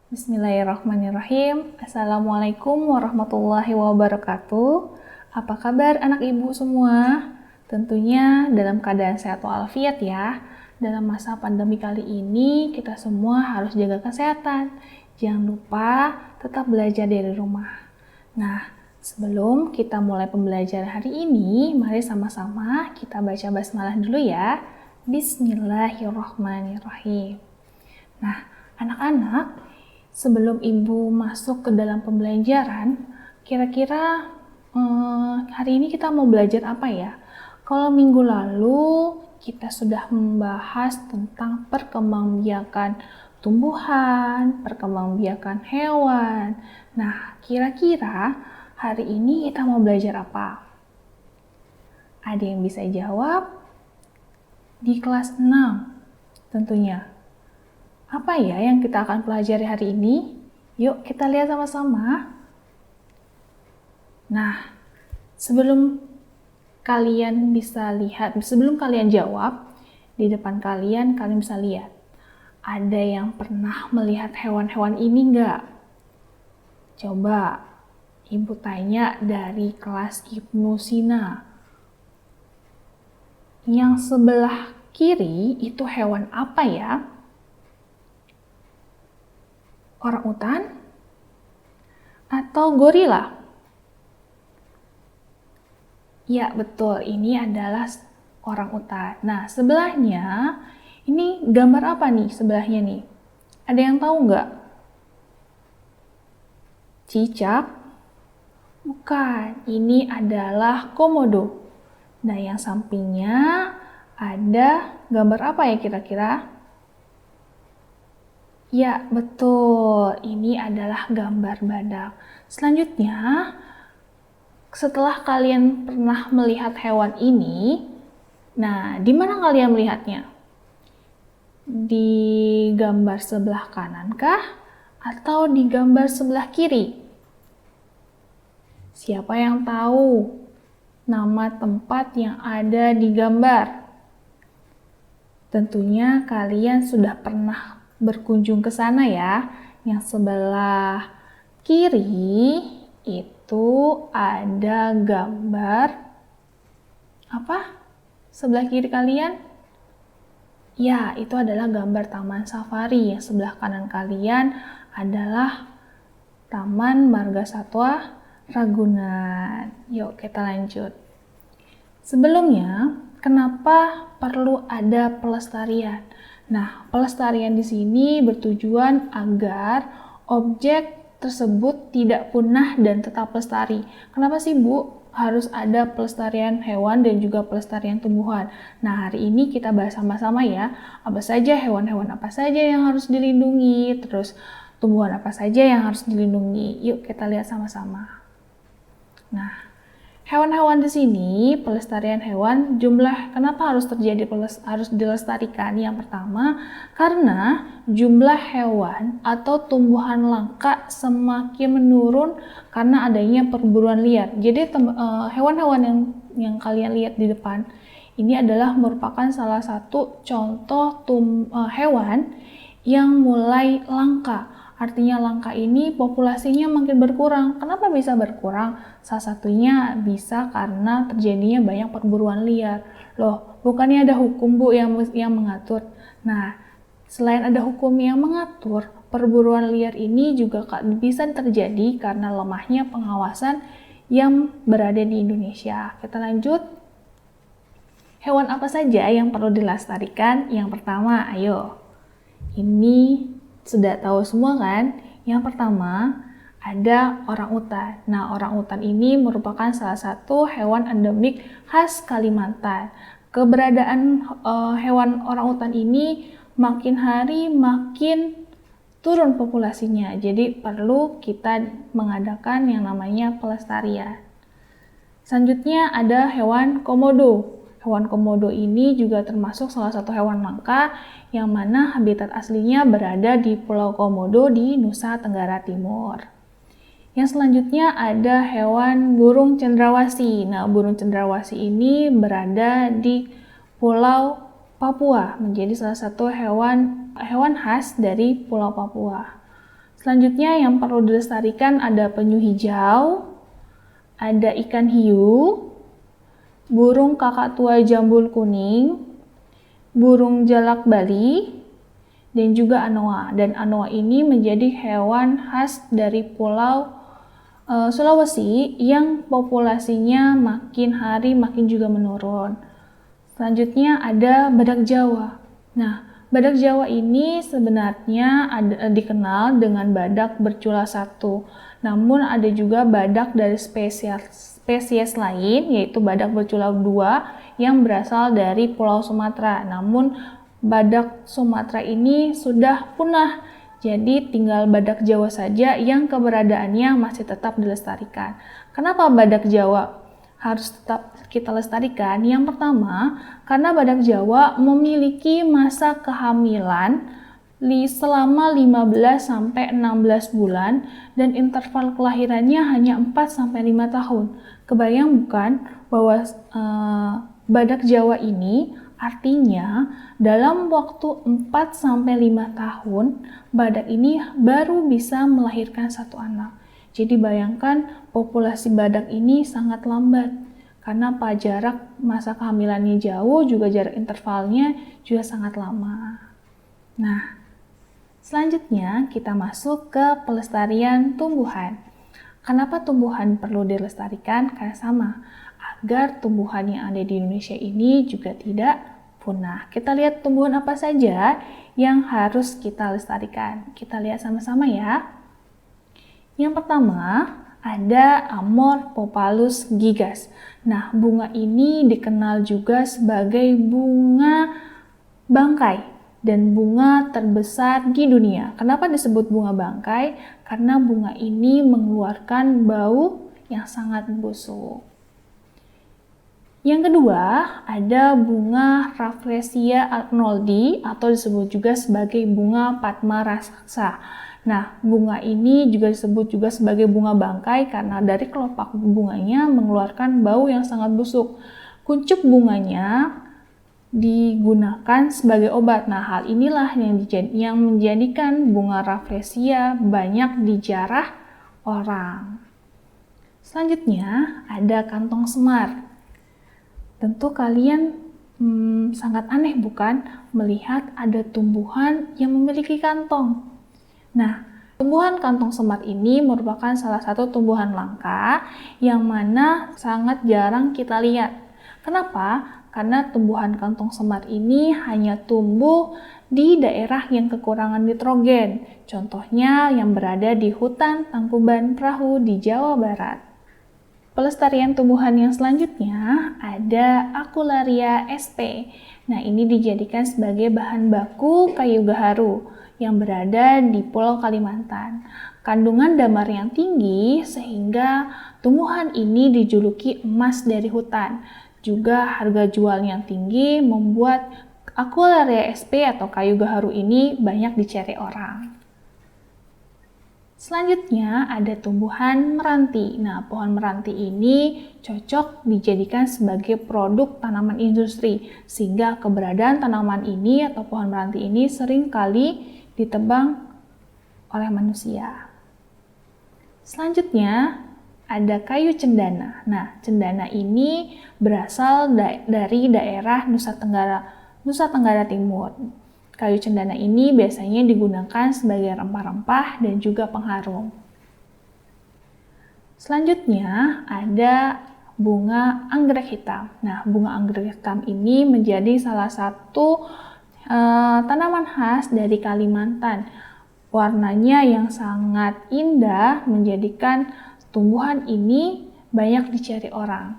Bismillahirrahmanirrahim. Assalamualaikum warahmatullahi wabarakatuh. Apa kabar anak ibu semua? Tentunya dalam keadaan sehat walafiat ya. Dalam masa pandemi kali ini kita semua harus jaga kesehatan. Jangan lupa tetap belajar dari rumah. Nah, sebelum kita mulai pembelajaran hari ini, mari sama-sama kita baca basmalah dulu ya. Bismillahirrahmanirrahim. Nah, anak-anak, sebelum ibu masuk ke dalam pembelajaran, kira-kira hari ini kita mau belajar apa ya? Kalau minggu lalu kita sudah membahas tentang perkembangbiakan tumbuhan, perkembangbiakan hewan. Nah, kira-kira hari ini kita mau belajar apa? Ada yang bisa jawab? Di kelas 6 tentunya. Apa ya yang kita akan pelajari hari ini? Yuk kita lihat sama-sama. Nah, sebelum kalian jawab, di depan kalian bisa lihat. Ada yang pernah melihat hewan-hewan ini nggak? Coba ibu tanya dari kelas Ibnu Sina. Yang sebelah kiri itu hewan apa ya? Orangutan atau gorila? Ya, betul. Ini adalah orangutan. Nah, sebelahnya, ini gambar apa nih sebelahnya nih? Ada yang tahu nggak? Cicak? Bukan. Ini adalah komodo. Nah, yang sampingnya ada gambar apa ya kira-kira? Ya, betul. Ini adalah gambar badak. Selanjutnya, setelah kalian pernah melihat hewan ini, nah, di mana kalian melihatnya? Di gambar sebelah kanan kah? Atau di gambar sebelah kiri? Siapa yang tahu nama tempat yang ada di gambar? Tentunya kalian sudah pernah berkunjung ke sana ya. Yang sebelah kiri itu ada gambar apa? Sebelah kiri kalian? Ya, itu adalah gambar taman safari. Yang sebelah kanan kalian adalah Taman Marga Satwa Ragunan. Yuk kita lanjut. Sebelumnya, kenapa perlu ada pelestarian? Nah, pelestarian di sini bertujuan agar objek tersebut tidak punah dan tetap lestari. Kenapa sih, Bu? Harus ada pelestarian hewan dan juga pelestarian tumbuhan. Nah, hari ini kita bahas sama-sama ya. Apa saja hewan-hewan apa saja yang harus dilindungi, terus tumbuhan apa saja yang harus dilindungi. Yuk kita lihat sama-sama. Nah, hewan-hewan di sini, pelestarian hewan, kenapa harus harus dilestarikan? Yang pertama, karena jumlah hewan atau tumbuhan langka semakin menurun karena adanya perburuan liar. Jadi hewan-hewan yang kalian lihat di depan ini adalah merupakan salah satu contoh hewan yang mulai langka. Artinya langka ini populasinya makin berkurang. Kenapa bisa berkurang? Salah satunya bisa karena terjadinya banyak perburuan liar. Loh, bukannya ada hukum, Bu, yang mengatur? Nah, selain ada hukum yang mengatur, perburuan liar ini juga bisa terjadi karena lemahnya pengawasan yang berada di Indonesia. Kita lanjut. Hewan apa saja yang perlu dilestarikan? Yang pertama, ayo. Ini sudah tahu semua kan? Yang pertama ada orangutan. Nah, orangutan ini merupakan salah satu hewan endemik khas Kalimantan. Keberadaan hewan orangutan ini makin hari makin turun populasinya. Jadi perlu kita mengadakan yang namanya pelestarian. Selanjutnya ada hewan komodo. Hewan komodo ini juga termasuk salah satu hewan langka yang mana habitat aslinya berada di Pulau Komodo di Nusa Tenggara Timur. Yang selanjutnya ada hewan burung cendrawasih. Nah, burung cendrawasih ini berada di Pulau Papua, menjadi salah satu hewan khas dari Pulau Papua. Selanjutnya yang perlu dilestarikan ada penyu hijau, ada ikan hiu, burung kakak tua jambul kuning, burung jalak Bali, dan juga anoa. Dan anoa ini menjadi hewan khas dari Pulau Sulawesi yang populasinya makin hari makin juga menurun. Selanjutnya ada badak Jawa. Nah, badak Jawa ini sebenarnya dikenal dengan badak bercula satu. Namun ada juga badak dari spesies lain, yaitu badak bercula dua yang berasal dari Pulau Sumatera. Namun badak Sumatera ini sudah punah, jadi tinggal badak Jawa saja yang keberadaannya masih tetap dilestarikan. Kenapa badak Jawa harus tetap kita lestarikan? Yang pertama, karena badak Jawa memiliki masa kehamilan selama 15-16 bulan dan interval kelahirannya hanya 4-5 tahun. Kebayang bukan bahwa badak Jawa ini artinya dalam waktu 4-5 tahun badak ini baru bisa melahirkan satu anak. Jadi bayangkan populasi badak ini sangat lambat karena jarak masa kehamilannya jauh, juga jarak intervalnya juga sangat lama. Nah, selanjutnya kita masuk ke pelestarian tumbuhan. Kenapa tumbuhan perlu dilestarikan? Karena sama, agar tumbuhan yang ada di Indonesia ini juga tidak punah. Kita lihat tumbuhan apa saja yang harus kita lestarikan. Kita lihat sama-sama ya. Yang pertama ada Amorphophallus gigas. Nah, bunga ini dikenal juga sebagai bunga bangkai dan bunga terbesar di dunia. Kenapa disebut bunga bangkai? Karena bunga ini mengeluarkan bau yang sangat busuk. Yang kedua, ada bunga Rafflesia arnoldi atau disebut juga sebagai bunga Padma raksasa. Nah, bunga ini juga disebut juga sebagai bunga bangkai karena dari kelopak bunganya mengeluarkan bau yang sangat busuk. Kuncup bunganya digunakan sebagai obat. Nah, hal inilah yang menjadikan bunga Rafflesia banyak dijarah orang. Selanjutnya, ada kantong semar. Tentu kalian sangat aneh bukan melihat ada tumbuhan yang memiliki kantong. Nah, tumbuhan kantong semar ini merupakan salah satu tumbuhan langka yang mana sangat jarang kita lihat. Kenapa? Karena tumbuhan kantong semar ini hanya tumbuh di daerah yang kekurangan nitrogen. Contohnya yang berada di hutan Tangkuban Perahu di Jawa Barat. Pelestarian tumbuhan yang selanjutnya ada Aculearia sp. Nah, ini dijadikan sebagai bahan baku kayu gaharu yang berada di Pulau Kalimantan. Kandungan damar yang tinggi sehingga tumbuhan ini dijuluki emas dari hutan. Juga harga jual yang tinggi membuat Aculearia sp atau kayu gaharu ini banyak dicari orang. Selanjutnya ada tumbuhan meranti. Nah, pohon meranti ini cocok dijadikan sebagai produk tanaman industri, sehingga keberadaan tanaman ini atau pohon meranti ini sering kali ditebang oleh manusia. Selanjutnya ada kayu cendana. Nah, cendana ini berasal dari daerah Nusa Tenggara Timur. Kayu cendana ini biasanya digunakan sebagai rempah-rempah dan juga pengharum. Selanjutnya ada bunga anggrek hitam. Nah, bunga anggrek hitam ini menjadi salah satu tanaman khas dari Kalimantan. Warnanya yang sangat indah menjadikan tumbuhan ini banyak dicari orang.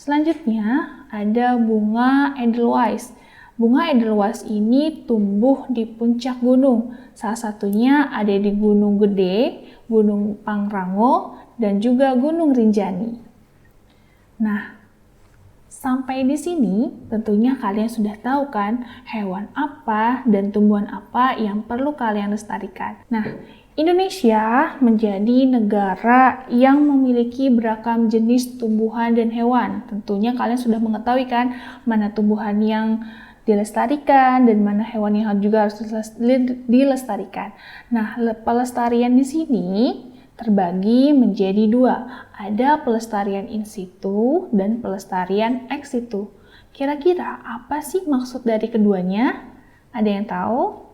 Selanjutnya ada bunga Edelweiss. Bunga Edelweiss ini tumbuh di puncak gunung. Salah satunya ada di Gunung Gede, Gunung Pangrango, dan juga Gunung Rinjani. Nah, sampai di sini tentunya kalian sudah tahu kan hewan apa dan tumbuhan apa yang perlu kalian lestarikan. Nah, Indonesia menjadi negara yang memiliki beragam jenis tumbuhan dan hewan. Tentunya kalian sudah mengetahui kan mana tumbuhan yang dilestarikan dan mana hewan yang juga harus dilestarikan. Nah, pelestarian di sini terbagi menjadi dua. Ada pelestarian in situ dan pelestarian ex situ. Kira-kira apa sih maksud dari keduanya? Ada yang tahu?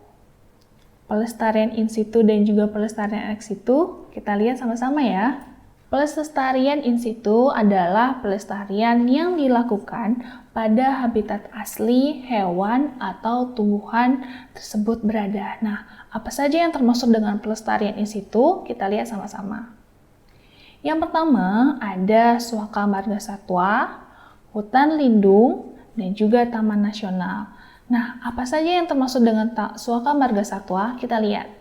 Pelestarian in situ dan juga pelestarian ex situ, kita lihat sama-sama ya. Pelestarian in situ adalah pelestarian yang dilakukan pada habitat asli hewan atau tumbuhan tersebut berada. Nah, apa saja yang termasuk dengan pelestarian in situ? Kita lihat sama-sama. Yang pertama ada Suaka Marga Satwa, hutan lindung, dan juga taman nasional. Nah, apa saja yang termasuk dengan Suaka Marga Satwa? Kita lihat.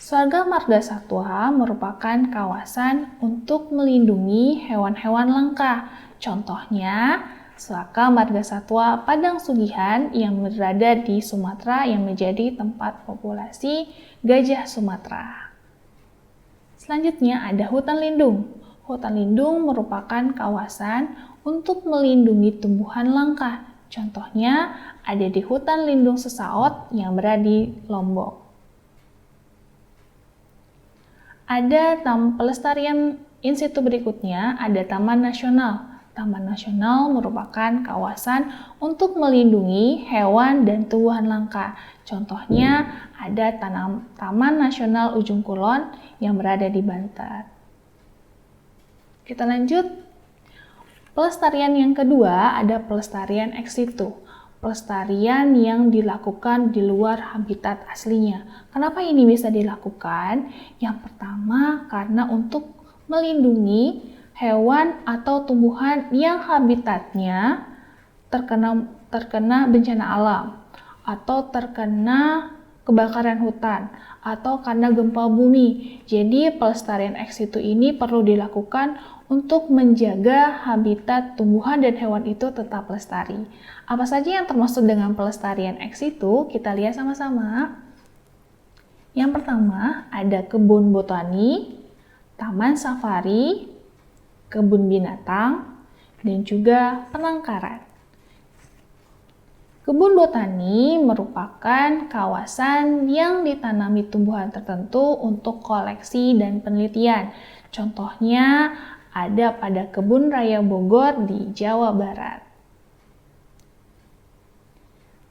Suaka Marga Satwa merupakan kawasan untuk melindungi hewan-hewan langka. Contohnya, Suaka Marga Satwa Padang Sugihan yang berada di Sumatera yang menjadi tempat populasi gajah Sumatera. Selanjutnya ada hutan lindung. Hutan lindung merupakan kawasan untuk melindungi tumbuhan langka. Contohnya ada di hutan lindung Sesaot yang berada di Lombok. Ada pelestarian in situ berikutnya, ada Taman Nasional. Taman Nasional merupakan kawasan untuk melindungi hewan dan tumbuhan langka. Contohnya ada Taman Nasional Ujung Kulon yang berada di Banten. Kita lanjut. Pelestarian yang kedua ada pelestarian ex situ. Pelestarian yang dilakukan di luar habitat aslinya. Kenapa ini bisa dilakukan? Yang pertama, karena untuk melindungi hewan atau tumbuhan yang habitatnya terkena bencana alam atau terkena kebakaran hutan atau karena gempa bumi. Jadi pelestarian ex situ ini perlu dilakukan untuk menjaga habitat tumbuhan dan hewan itu tetap lestari. Apa saja yang termasuk dengan pelestarian ex situ? Kita lihat sama-sama. Yang pertama ada kebun botani, taman safari, kebun binatang, dan juga penangkaran. Kebun botani merupakan kawasan yang ditanami tumbuhan tertentu untuk koleksi dan penelitian. Contohnya ada pada Kebun Raya Bogor di Jawa Barat.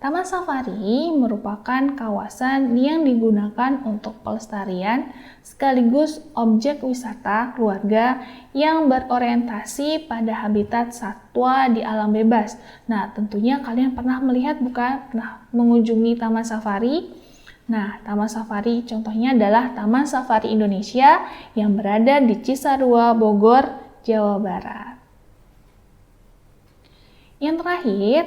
Taman safari merupakan kawasan yang digunakan untuk pelestarian sekaligus objek wisata keluarga yang berorientasi pada habitat satwa di alam bebas. Nah, tentunya kalian pernah melihat bukan? Pernah mengunjungi taman safari? Nah, taman safari contohnya adalah Taman Safari Indonesia yang berada di Cisarua, Bogor, Jawa Barat. Yang terakhir,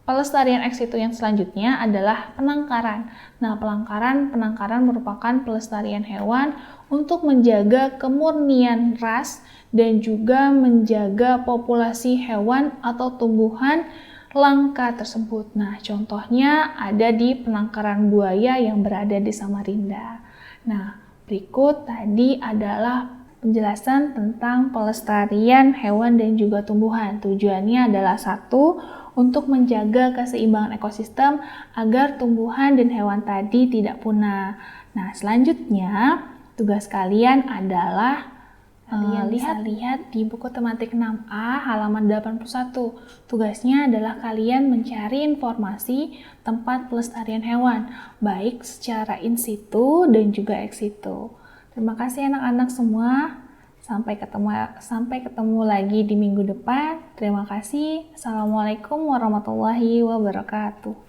pelestarian ex situ yang selanjutnya adalah penangkaran. Nah, penangkaran merupakan pelestarian hewan untuk menjaga kemurnian ras dan juga menjaga populasi hewan atau tumbuhan langka tersebut. Nah, contohnya ada di penangkaran buaya yang berada di Samarinda. Nah, berikut tadi adalah penjelasan tentang pelestarian hewan dan juga tumbuhan. Tujuannya adalah satu, untuk menjaga keseimbangan ekosistem agar tumbuhan dan hewan tadi tidak punah. Nah, selanjutnya tugas kalian adalah lihat di buku tematik 6A halaman 81. Tugasnya adalah kalian mencari informasi tempat pelestarian hewan, baik secara in situ dan juga ex situ. Terima kasih anak-anak semua. Sampai ketemu lagi di minggu depan. Terima kasih. Assalamualaikum warahmatullahi wabarakatuh.